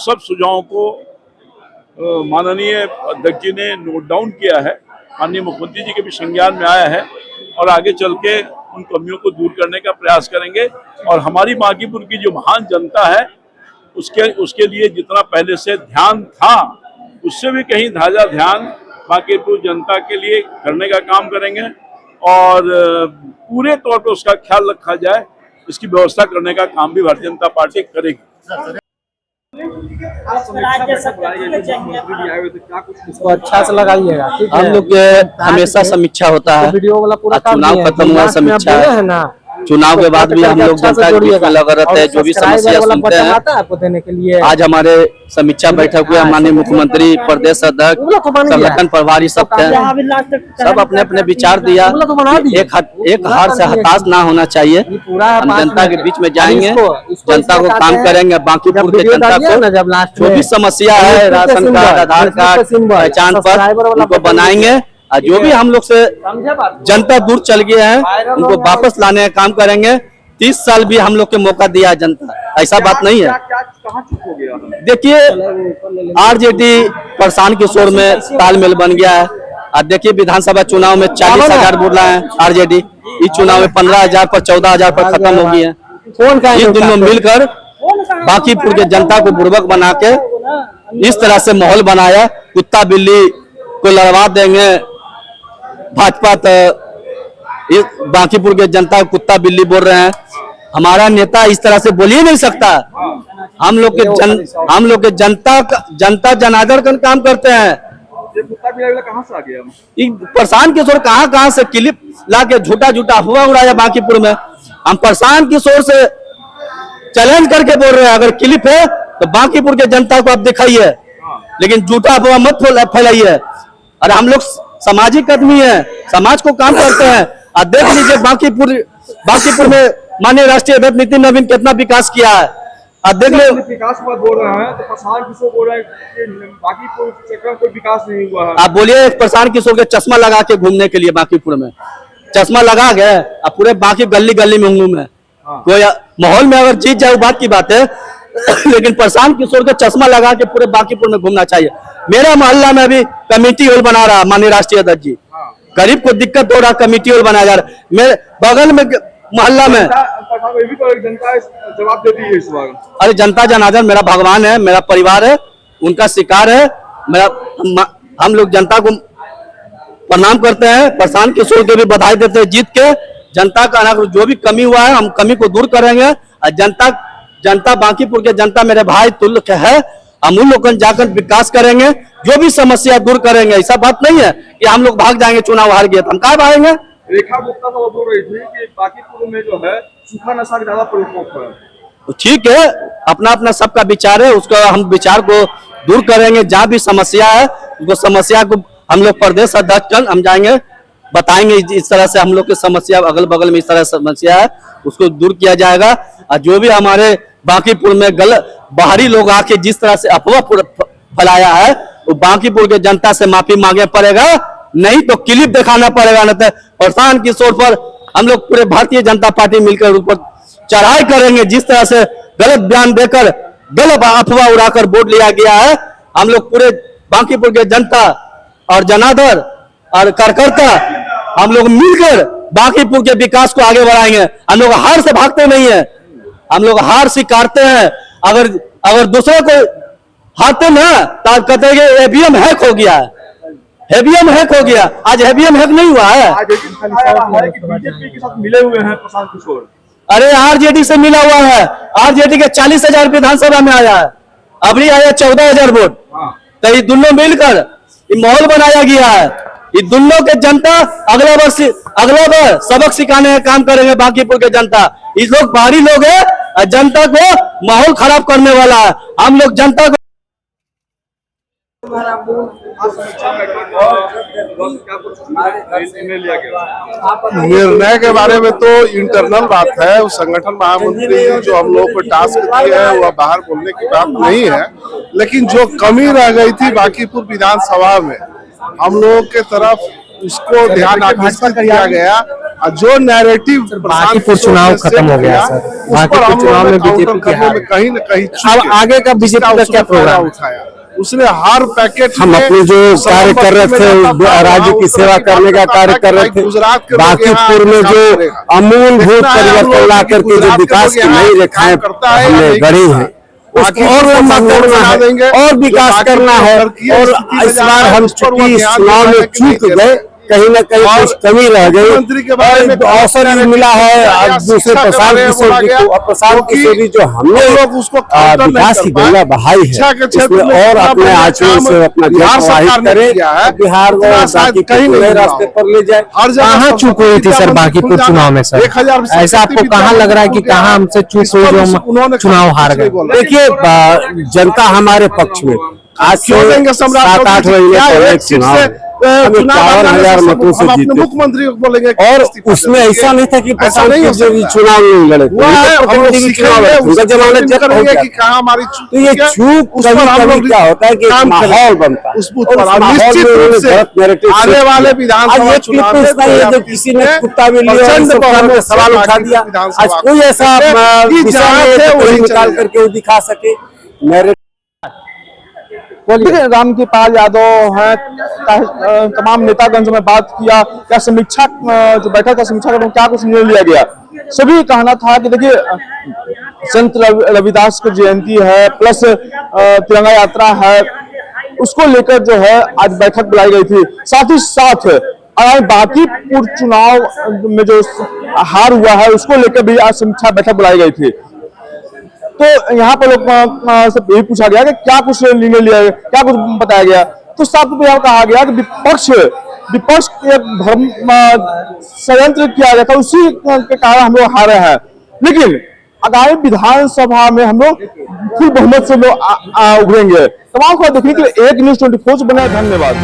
सब सुझावों को माननीय अध्यक्ष जी ने नोट डाउन किया है, माननीय मुख्यमंत्री जी के भी संज्ञान में आया है और आगे चल के उन कमियों को दूर करने का प्रयास करेंगे। और हमारी बांकीपुर की जो महान जनता है उसके लिए जितना पहले से ध्यान था उससे भी कहीं ताजा ध्यान बांकीपुर जनता के लिए करने का काम करेंगे और पूरे तौर पर उसका ख्याल रखा जाए, इसकी व्यवस्था करने का काम भी भारतीय जनता पार्टी करेगी। इसको अच्छा से लगाइएगा। हम लोग हमेशा समीक्षा होता है, वीडियो वाला पूरा चुनाव खत्म हुआ समीक्षा है ना, चुनाव के बाद भी हम लोग जनता के बीच में लगे रहते हैं, जो भी समस्या सुनते हैं आपको देने के लिए। आज हमारे समीक्षा बैठक हुआ, माननीय मुख्यमंत्री, प्रदेश अध्यक्ष, संगठन प्रभारी सब थे, सब अपने अपने विचार दिया। एक हार से हताश ना होना चाहिए। हम जनता के बीच में जाएंगे, जनता को काम करेंगे, बांकीपुर के जनता को जो भी समस्या है, राशन कार्ड, आधार कार्ड, पहचान पत्र, उनको बनाएंगे और जो भी हम लोग से जनता दूर चल गए हैं उनको वापस लाने का काम करेंगे। 30 साल भी हम लोग के मौका दिया जनता, ऐसा बात नहीं है। देखिए आरजेडी प्रशांत किशोर में तालमेल बन गया है। अब देखिए विधानसभा चुनाव में 40,000 वोट लाए हैं आरजेडी, इस चुनाव में 15,000 पर 14,000 पर खत्म हो गई है। इन दोनों मिलकर बांकीपुर के जनता को बुर्बक बना के इस तरह से माहौल बनाया, कुत्ता बिल्ली को लड़वा देंगे। भाजपा तो बांकीपुर के जनता को कुत्ता बिल्ली बोल रहे हैं, हमारा नेता इस तरह से बोल ही नहीं सकता। हम लोग के जनता जनार्दन का काम करते हैं। ये कुत्ता बिल्ली कहां से आ गया? प्रशांत किशोर कहां से क्लिप लाके झूठा अफवाह उड़ाया बांकीपुर में। हम प्रशांत किशोर से चैलेंज करके बोल रहे हैं, अगर क्लिप है तो बांकीपुर के जनता को आप दिखाइए, लेकिन झूठा अफवाह मत फैलाइए। और हम लोग सामाजिक आदमी है, समाज को काम करते हैं। और देख लीजिए बांकीपुर में माननीय राष्ट्रीय अध्यक्ष नितिन नवीन कितना विकास किया है। और देख लो विकास की बात बोल रहे हैं तो प्रशांत किशोर बोल रहे हैं कि बांकीपुर क्षेत्र में कोई विकास नहीं हुआ है। आप बोलिए प्रशांत किशोर के चश्मा लगा के घूमने के लिए बांकीपुर में चश्मा लगा गए, अब पूरे बाकी गली में घूम है। कोई माहौल में अगर जीत जाए बात की बात है, लेकिन प्रशांत किशोर के चश्मा लगा के पूरे बांकीपुर में घूमना चाहिए। मेरा मोहल्ला में अभी कमेटी हॉल बना रहा माननीय राष्ट्रीय अध्यक्ष जी, गरीब को दिक्कत हो रहा, कमेटी हॉल बनाया जा रहा। मेरे बगल में मोहल्ला में जनता जवाब देती है इस बार। अरे जनता जनार्दन मेरा भगवान है, मेरा परिवार है, उनका शिकार है। हम लोग जनता को प्रणाम करते हैं, प्रशांत किशोर को भी बधाई देते हैं जीत के। जनता का जो भी कमी हुआ है हम कमी को दूर करेंगे। और जनता बांकीपुर के जनता मेरे भाई तुल्य है, हम उन लोगों जाकर विकास करेंगे, जो भी समस्या दूर करेंगे। ऐसा बात नहीं है कि हम लोग भाग जाएंगे, चुनाव हार गए तो हम कहाँ भागेंगे। रेखा गुप्ता तो बोल रही थी कि बांकीपुर में जो है सूखा नशा का ज्यादा प्रकोप है। ठीक है, अपना अपना सबका विचार है, उसका हम विचार को दूर करेंगे। जहाँ भी समस्या है उसको समस्या को हम लोग प्रदेश अध्यक्ष हम जाएंगे, बताएंगे इस तरह से हम लोग की समस्या अगल बगल में इस तरह समस्या है, उसको दूर किया जाएगा। और जो भी हमारे बांकीपुर में बाहरी लोग आके जिस तरह से अफवाह फैलाया है, वो बांकीपुर के जनता से माफी मांगे पड़ेगा, नहीं तो क्लिप दिखाना पड़ेगा। नहीं तो प्रशांत किशोर पर हम लोग पूरे भारतीय जनता पार्टी मिलकर ऊपर चढ़ाई करेंगे। जिस तरह से गलत बयान देकर गलत अफवाह उड़ाकर वोट लिया गया है, हम लोग पूरे बांकीपुर के जनता और जनार्दन और कार्यकर्ता हम लोग मिलकर बांकीपुर के विकास को आगे बढ़ाएंगे। हम लोग हार से भागते नहीं है, हम लोग हार स्वीकारते हैं। अगर दूसरे को हारते ना तो कहते हैं कि ईवीएम हैक हो गया है, ईवीएम हैक हो गया। आज ईवीएम हैक नहीं हुआ है, बीजेपी के साथ मिले हुए हैं प्रशांत किशोर। अरे आरजेडी से मिला हुआ है, आरजेडी के 40,000 विधानसभा में आया है, अभी आया 14,000 वोट। तो ये दोनों मिलकर माहौल बनाया गया है। ये दोनों के जनता अगला बार सबक सिखाने का काम करेंगे। बांकीपुर के जनता, ये लोग बाहरी लोग है, जनता को माहौल खराब करने वाला है। हम लोग जनता को निर्णय के बारे में तो इंटरनल बात है, संगठन महामंत्री जो हम लोग को टास्क दिए है वह बाहर बोलने की बात नहीं है। लेकिन जो कमी रह गई थी बांकीपुर विधानसभा में, हम लोग के तरफ उसको ध्यान आकर्षित किया गया और जो नैरेटिव बांकीपुर चुनाव खत्म हो गया सर। बांकीपुर चुनाव में बीजेपी की हार कहीं न कहीं अब आगे का बीजेपी का क्या प्रोग्राम उठाया उसने हर पैकेट हम अपने जो कार्य कर रहे थे, राज्य की सेवा करने का कार्य कर रहे थे, बांकीपुर में जो अमूलभूत परिवर्तन ला करके जो विकास की नई रेखाएं हमने गढ़ी हैं, उसको और लंबा करना है और विकास करना है। और इस बार हम चूंकि इस चुनाव में चूक गए, कहीं न कहीं कुछ कमी रह गई और अवसर भी मिला है दूसरे प्रसाद किशोर जी जो हमने लोग उसको विकास की गंगा बहाई है, इसमें और अपने आचरण से अपना प्रवाहित करें, बिहार को कहीं नए रास्ते पर ले जाए। कहाँ चूक हुई थी सर बांकीपुर चुनाव में सर? ऐसा आपको कहाँ लग रहा है कि कहाँ हमसे चूक हुई जो हम चुनाव हार गए? देखिए, जनता हमारे पक्ष में आज से 7-8 महीने पहले चुनाव 51,000 मतों से जीते, मुख्यमंत्री को बोलेंगे और उसमें ऐसा नहीं था कि प्रशांत किशोर जी चुनाव नहीं लड़े, उनका जमानत जब्त हो गया। तो ये चूक कभी क्या होता है कि माहौल बनता है, आने वाले विधानसभा चुनाव में जो किसी ने कुत्ता भी लिया सवाल उठा दिया, आज कोई ऐसा निकाल करके वो दिखा सके। मेरे देखिए, रामकृपाल यादव हैं, तमाम नेतागण से मैं बात किया, क्या समीक्षा जो बैठक का समीक्षा कर क्या कुछ निर्णय लिया गया। सभी कहना था कि देखिए संत रविदास की जयंती है, प्लस तिरंगा यात्रा है, उसको लेकर जो है आज बैठक बुलाई गई थी। साथ ही साथ बांकीपुर चुनाव में जो हार हुआ है उसको लेकर भी आज समीक्षा बैठक बुलाई गई थी। तो यहाँ पर लोग से यही पूछा गया कि क्या कुछ निर्णय लिया गया, क्या कुछ बताया गया। तो साथ में यह कहा गया कि विपक्ष एक धर्म षड्यंत्र किया गया था, उसी के कारण हम लोग हारे हैं, लेकिन आगामी विधानसभा में हम लोग फुल बहुमत से लोग उभरेंगे। तमाम खबर देखने के लिए एक न्यूज़ 24 से बने। धन्यवाद।